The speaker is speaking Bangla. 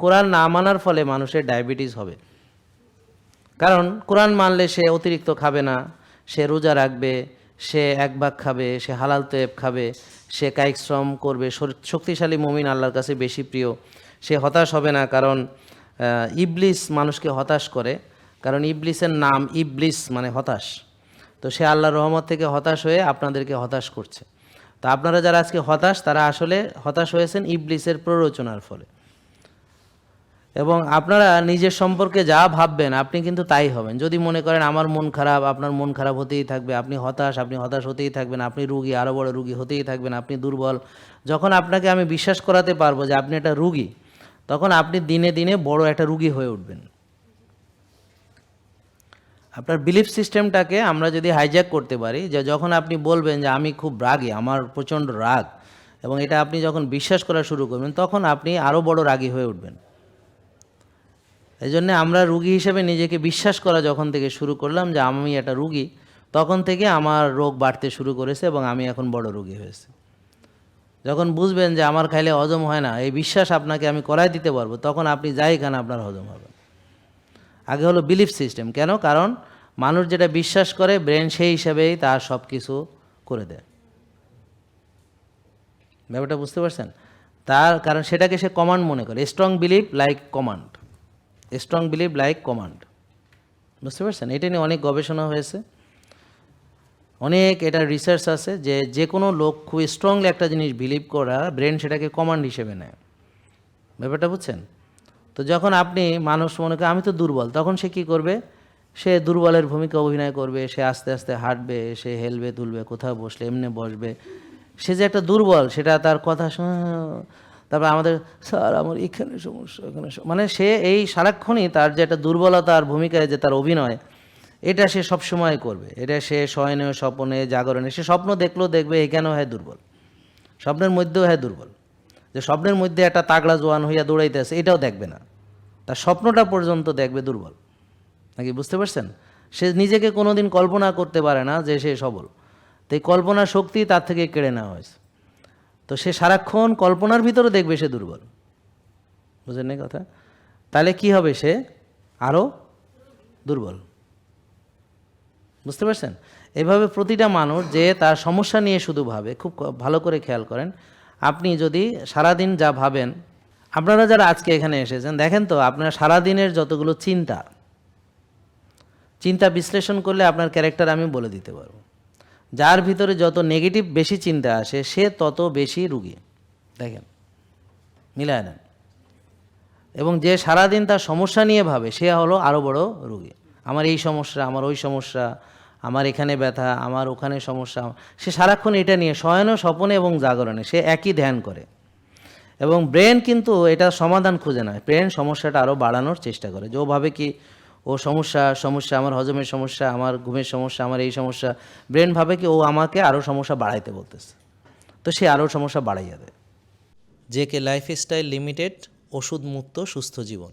কোরআন না মানার ফলে মানুষের ডায়াবেটিস হবে। কারণ কোরআন মানলে সে অতিরিক্ত খাবে না, সে রোজা রাখবে, সে এক ভাগ খাবে, সে হালাল তৈব খাবে, সে কায়িক শ্রম করবে, শক্তিশালী মুমিন আল্লাহর কাছে বেশি প্রিয়, সে হতাশ হবে না। কারণ ইবলিস মানুষকে হতাশ করে, কারণ ইবলিসের নাম ইবলিস মানে হতাশ। তো সে আল্লাহর রহমত থেকে হতাশ হয়ে আপনাদেরকে হতাশ করছে। তো আপনারা যারা আজকে হতাশ, তারা আসলে হতাশ হয়েছেন ইবলিসের প্ররোচনার ফলে। এবং আপনারা নিজের সম্পর্কে যা ভাববেন আপনি কিন্তু তাই হবেন। যদি মনে করেন আমার মন খারাপ, আপনার মন খারাপ হতেই থাকবে। আপনি হতাশ হতেই থাকবেন। আপনি রুগী, আরও বড় রুগী হতেই থাকবেন। আপনি দুর্বল। যখন আপনাকে আমি বিশ্বাস করাতে পারবো যে আপনি একটা রুগী, তখন আপনি দিনে দিনে বড় একটা রুগী হয়ে উঠবেন। আপনার বিলিফ সিস্টেমটাকে আমরা যদি হাইজ্যাক করতে পারি, যে যখন আপনি বলবেন যে আমি খুব রাগী, আমার প্রচণ্ড রাগ, এবং এটা আপনি যখন বিশ্বাস করা শুরু করবেন, তখন আপনি আরও বড় রাগী হয়ে উঠবেন। এই জন্যে আমরা রুগী হিসেবে নিজেকে বিশ্বাস করা যখন থেকে শুরু করলাম যে আমি একটা রুগী, তখন থেকে আমার রোগ বাড়তে শুরু করেছে এবং আমি এখন বড় রুগী হয়েছি। যখন বুঝবেন যে আমার খাইলে হজম হয় না, এই বিশ্বাস আপনাকে আমি করাই দিতে পারবো, তখন আপনি যাই খান আপনার হজম হবে। আগে হলো বিলিফ সিস্টেম। কেন? কারণ মানুষ যেটা বিশ্বাস করে ব্রেন সেই হিসাবেই তার সব কিছু করে দেয়। ব্যাপারটা বুঝতে পারছেন? তার কারণ সেটাকে সে কমান্ড মনে করে। Strong believe like command, strong believe like command. বুঝতে পারছেন? এটা নিয়ে অনেক গবেষণা হয়েছে, অনেক এটা রিসার্চ আছে যে যে কোনো লোক খুব স্ট্রংলি একটা জিনিস বিলিভ করা, ব্রেন সেটাকে কমান্ড হিসেবে নেয়। ব্যাপারটা বুঝছেন? তো যখন আপনি মানুষ মনে করে আমি তো দুর্বল, তখন সে কী করবে? সে দুর্বলের ভূমিকা অভিনয় করবে। সে আস্তে আস্তে হাঁটবে, সে হেলবে তুলবে, কোথাও বসলে এমনি বসবে। সে যে একটা দুর্বল সেটা তার কথা তারপর আমাদের স্যার আমার এখানে সমস্যা, এখানে মানে সে এই সারাক্ষণই তার যে একটা দুর্বলতার ভূমিকায় যে তার অভিনয়, এটা সে সবসময় করবে। এটা সে শয়নে, স্বপনে, জাগরণে, সে স্বপ্ন দেখলেও দেখবে এখানেও হয় দুর্বল, স্বপ্নের মধ্যেও হয় দুর্বল। যে স্বপ্নের মধ্যে একটা তাগড়া জোয়ান হইয়া দৌড়াইতেছে, এটাও দেখবে না, তার স্বপ্নটা পর্যন্ত দেখবে দুর্বল। নাকি বুঝতে পারছেন? সে নিজেকে কোনো দিন কল্পনা করতে পারে না যে সে সবল। তো এই কল্পনার শক্তি তার থেকে কেড়ে নেওয়া হয়েছে। তো সে সারাক্ষণ কল্পনার ভিতরে দেখবে সে দুর্বল। বুঝলেন না কথা? তাহলে কি হবে? সে আরও দুর্বল। বুঝতে পারছেন? এভাবে প্রতিটা মানুষ যে তার সমস্যা নিয়ে শুধু ভাবে, খুব ভালো করে খেয়াল করেন। আপনি যদি সারাদিন যা ভাবেন, আপনারা যারা আজকে এখানে এসেছেন দেখেন তো, আপনার সারাদিনের যতগুলো চিন্তা বিশ্লেষণ করলে আপনার ক্যারেক্টার আমি বলে দিতে পারবো। যার ভিতরে যত নেগেটিভ বেশি চিন্তা আসে সে তত বেশি রুগী। দেখেন, মিলায় নেন। এবং যে সারাদিন তার সমস্যা নিয়ে ভাবে সে হলো আরও বড় রুগী। আমার এই সমস্যা, আমার ওই সমস্যা, আমার এখানে ব্যথা, আমার ওখানে সমস্যা। সে সারাক্ষণ এটা নিয়ে শয়ন, স্বপনে এবং জাগরণে সে একই ধ্যান করে। এবং ব্রেন কিন্তু এটা সমাধান খুঁজে না, ব্রেন সমস্যাটা আরও বাড়ানোর চেষ্টা করে। যে ও ভাবে কি ও সমস্যা আমার হজমের সমস্যা, আমার ঘুমের সমস্যা, আমার এই সমস্যা। ব্রেন ভাবে কি ও আমাকে আরও সমস্যা বাড়াইতে বলতেছে, তো সে আরও সমস্যা বাড়াইয়া দেয়। জেকে লাইফস্টাইল লিমিটেড, ওষুধ মুক্ত সুস্থ জীবন।